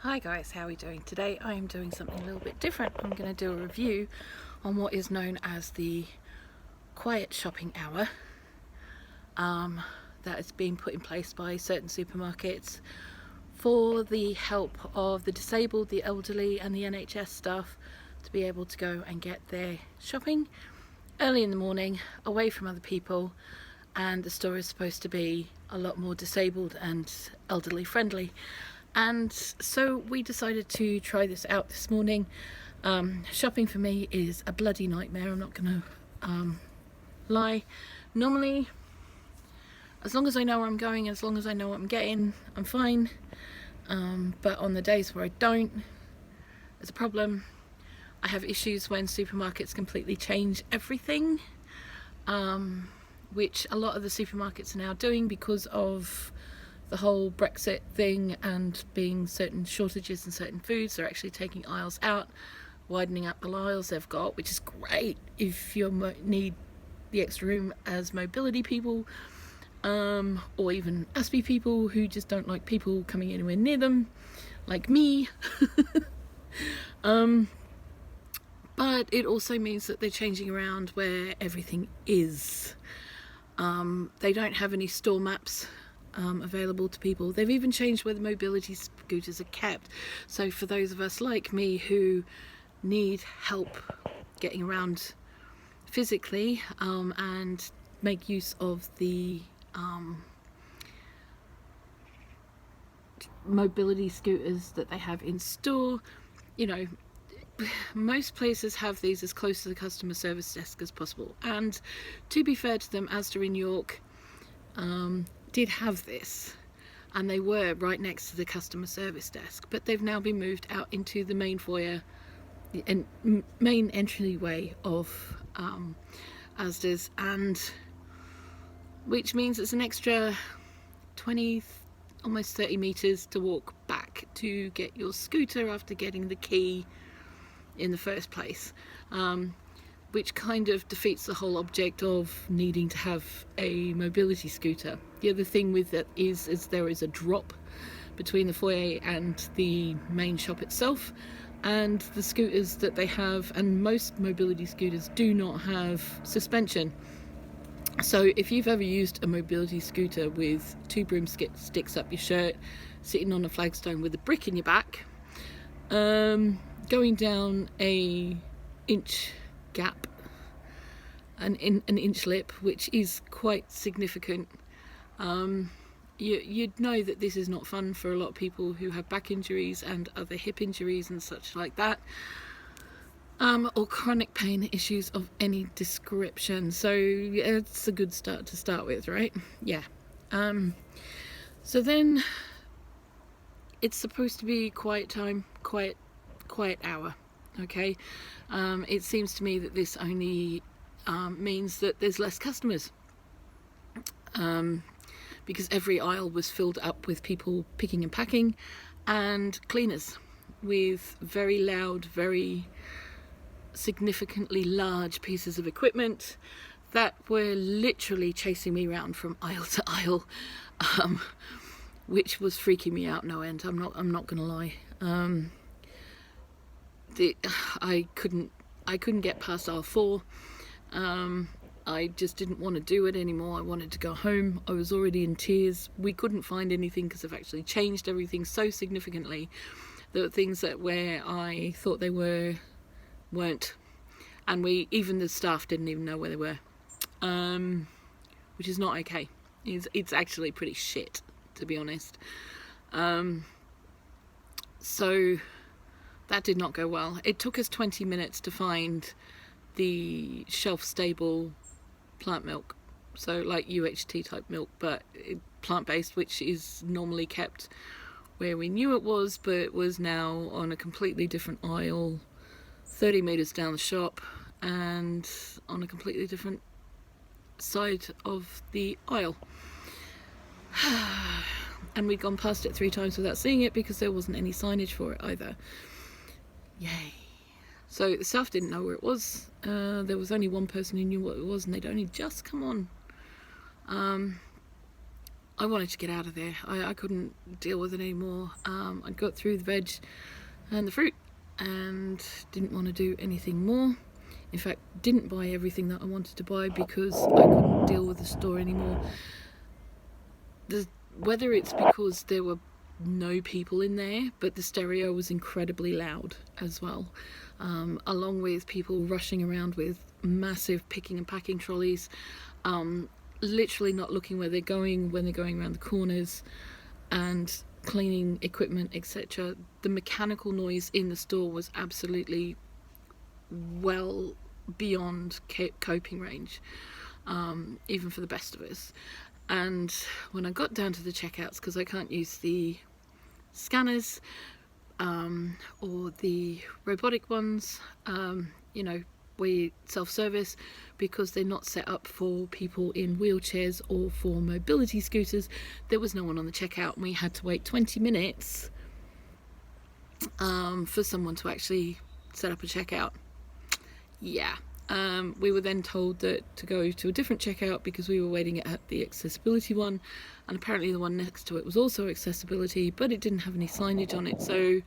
Hi guys, how are we doing? Today I am doing something a little bit different. I'm going to do a review on what is known as the quiet shopping hour that has been put in place by certain supermarkets for the help of the disabled, the elderly and the NHS staff to be able to go and get their shopping early in the morning away from other people. And the store is supposed to be a lot more disabled and elderly friendly. And so we decided to try this out this morning. Shopping for me is a bloody nightmare, I'm not going to lie. Normally, as long as I know where I'm going, as long as I know what I'm getting, I'm fine. But on the days where I don't, there's a problem. I have issues when supermarkets completely change everything, which a lot of the supermarkets are now doing because of the whole Brexit thing and being certain shortages in certain foods. They're actually taking aisles out, widening up the aisles they've got, which is great if you need the extra room as mobility people, or even Aspie people who just don't like people coming anywhere near them, like me. But it also means that they're changing around where everything is. They don't have any store maps available to people. They've even changed where the mobility scooters are kept. So for those of us like me who need help getting around physically and make use of the mobility scooters that they have in store, you know, most places have these as close to the customer service desk as possible. And to be fair to them, Asda in York did have this, and they were right next to the customer service desk, but they've now been moved out into the main foyer and main entryway of Asda's, and which means it's an extra 20, almost 30 meters to walk back to get your scooter after getting the key in the first place, which kind of defeats the whole object of needing to have a mobility scooter. The other thing with that is there is a drop between the foyer and the main shop itself, and the scooters that they have, and most mobility scooters do not have suspension. So if you've ever used a mobility scooter with two broomsticks up your shirt, sitting on a flagstone with a brick in your back, going down an inch gap, an inch lip, which is quite significant, you'd know that this is not fun for a lot of people who have back injuries and other hip injuries and such like that, or chronic pain issues of any description. So it's a good start to start with, right? Yeah. So then it's supposed to be quiet time, quiet hour. Okay. It seems to me that this only means that there's less customers, because every aisle was filled up with people picking and packing and cleaners with very loud, very significantly large pieces of equipment that were literally chasing me around from aisle to aisle, which was freaking me out no end. I'm not gonna lie. I couldn't get past aisle 4. I just didn't want to do it anymore. I wanted to go home. I was already in tears. We couldn't find anything because they've actually changed everything so significantly. There were things that where I thought they weren't, and even the staff didn't even know where they were, which is not okay. It's actually pretty shit, to be honest. So that did not go well. It took us 20 minutes to find the shelf-stable plant milk, so like UHT type milk, but plant-based, which is normally kept where we knew it was, but it was now on a completely different aisle 30 meters down the shop and on a completely different side of the aisle. And we'd gone past it 3 times without seeing it because there wasn't any signage for it either. Yay. So the staff didn't know where it was. There was only one person who knew what it was, and they'd only just come on. I wanted to get out of there. I couldn't deal with it anymore. I got through the veg and the fruit and didn't want to do anything more. In fact, didn't buy everything that I wanted to buy because I couldn't deal with the store anymore. Whether it's because there were no people in there, but the stereo was incredibly loud as well, along with people rushing around with massive picking and packing trolleys, literally not looking where they're going when they're going around the corners, and cleaning equipment, etc. The mechanical noise in the store was absolutely well beyond coping range, even for the best of us. And when I got down to the checkouts, because I can't use the scanners or the robotic ones, you know, we self-service, because they're not set up for people in wheelchairs or for mobility scooters, there was no one on the checkout, and we had to wait 20 minutes for someone to actually set up a checkout. Yeah. We were then told that to go to a different checkout because we were waiting at the accessibility one, and apparently the one next to it was also accessibility, but it didn't have any signage on it, so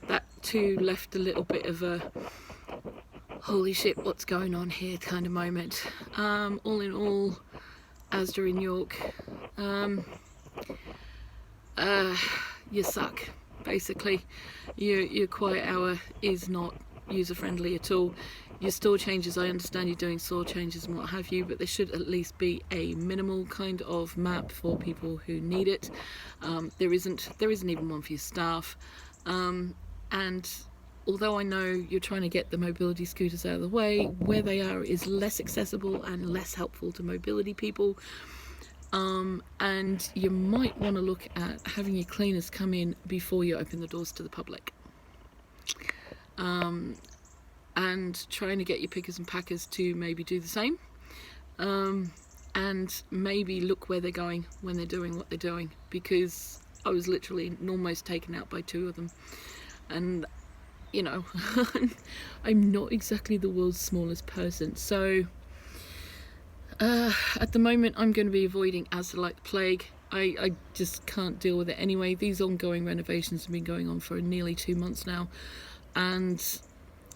that too left a little bit of a holy shit, what's going on here kind of moment. All in all, Asda in York, you suck, basically. Your quiet hour is not user friendly at all. Your store changes, I understand you're doing store changes and what have you, but there should at least be a minimal kind of map for people who need it. There isn't even one for your staff. And although I know you're trying to get the mobility scooters out of the way, where they are is less accessible and less helpful to mobility people. And you might want to look at having your cleaners come in before you open the doors to the public. And trying to get your pickers and packers to maybe do the same, and maybe look where they're going when they're doing what they're doing, because I was literally almost taken out by two of them. And you know, I'm not exactly the world's smallest person, so at the moment I'm going to be avoiding Asda like the plague. I just can't deal with it anyway. These ongoing renovations have been going on for nearly 2 months now, and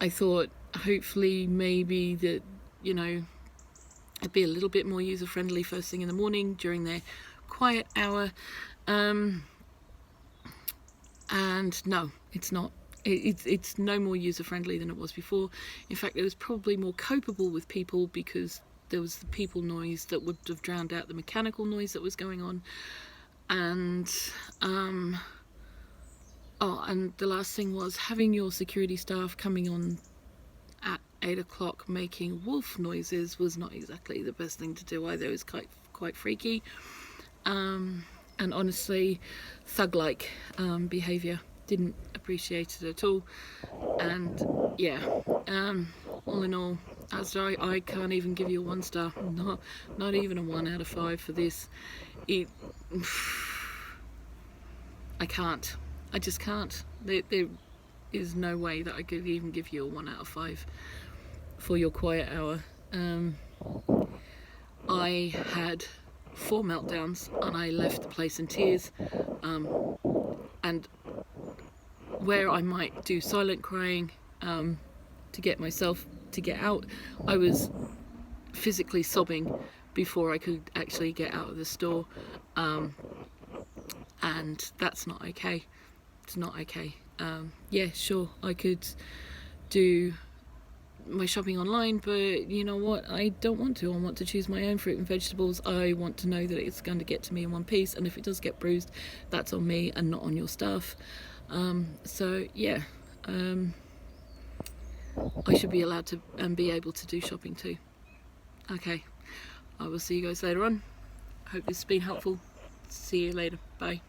I thought hopefully maybe that, you know, it'd be a little bit more user friendly first thing in the morning during their quiet hour, and no, it's not. It's no more user friendly than it was before. In fact, it was probably more copable with people, because there was the people noise that would have drowned out the mechanical noise that was going on. And and the last thing was having your security staff coming on at 8 o'clock making wolf noises was not exactly the best thing to do either. It was quite freaky, and honestly thug-like behaviour. Didn't appreciate it at all. And yeah, all in all, Asda, I can't even give you a 1 star, not even a 1 out of 5 for this. I can't. I just can't. There is no way that I could even give you a 1 out of 5 for your quiet hour. I had 4 meltdowns and I left the place in tears. And where I might do silent crying to get myself to get out, I was physically sobbing before I could actually get out of the store. And that's not okay. It's not okay. Yeah, sure, I could do my shopping online, but you know what, I don't want to. I want to choose my own fruit and vegetables. I want to know that it's going to get to me in one piece, and if it does get bruised, that's on me and not on your staff. So yeah, I should be allowed to and be able to do shopping too. Okay, I will see you guys later on. Hope this has been helpful. See you later. Bye.